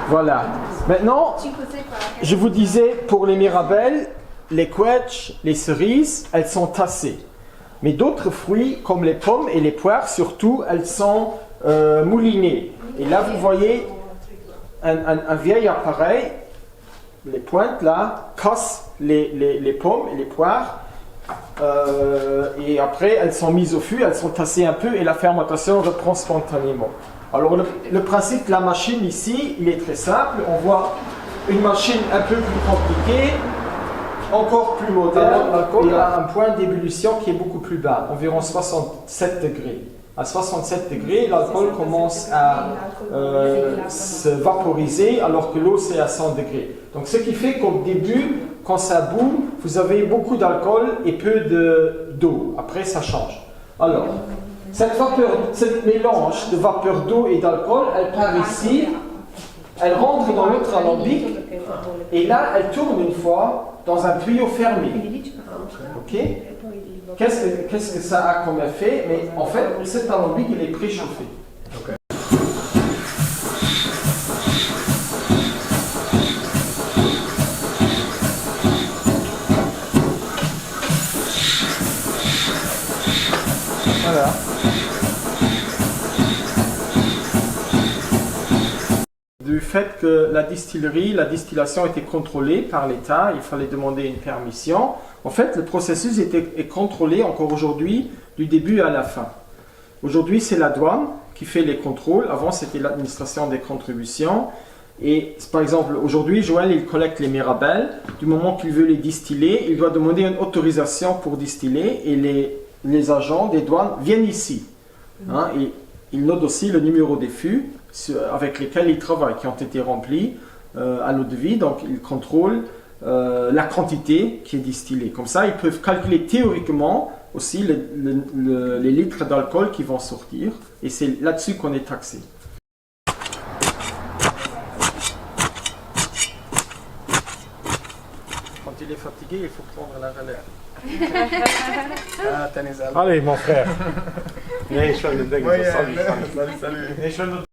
Voilà. Maintenant, je vous disais, pour les mirabelles, les quetches, les cerises, elles sont tassées. Mais d'autres fruits, comme les pommes et les poires, surtout, elles sont moulinées. Et là, vous voyez un vieil appareil, les pointes là, cassent les pommes et les poires. Et après, elles sont mises au fût, elles sont tassées un peu et la fermentation reprend spontanément. Alors, le principe de la machine ici, il est très simple. On voit une machine un peu plus compliquée, encore plus moderne, et a un point d'ébullition qui est beaucoup plus bas, environ 67 degrés. À 67 degrés, l'alcool commence à se vaporiser alors que l'eau c'est à 100 degrés. Donc ce qui fait qu'au début, quand ça bout, vous avez beaucoup d'alcool et peu d'eau. Après ça change. Alors, cette mélange de vapeur d'eau et d'alcool, elle part ici, elle rentre dans l'autre alambic et là elle tourne une fois dans un tuyau fermé. Ok? Qu'est-ce que ça a comme effet? Mais en fait, cet alambic il est préchauffé. Okay. Voilà. Du fait que la distillation était contrôlée par l'État, il fallait demander une permission. En fait, le processus est contrôlé encore aujourd'hui, du début à la fin. Aujourd'hui, c'est la douane qui fait les contrôles. Avant, c'était l'administration des contributions. Et par exemple, aujourd'hui, Joël, il collecte les mirabelles. Du moment qu'il veut les distiller, il doit demander une autorisation pour distiller. Et les agents des douanes viennent ici. Hein, et ils notent aussi le numéro des fûts avec lesquels ils travaillent, qui ont été remplis à l'eau de vie. Donc, ils contrôlent la quantité qui est distillée. Comme ça, ils peuvent calculer théoriquement aussi les litres d'alcool qui vont sortir. Et c'est là-dessus qu'on est taxé. Quand il est fatigué, il faut prendre la relève. Allez, mon frère. Salut.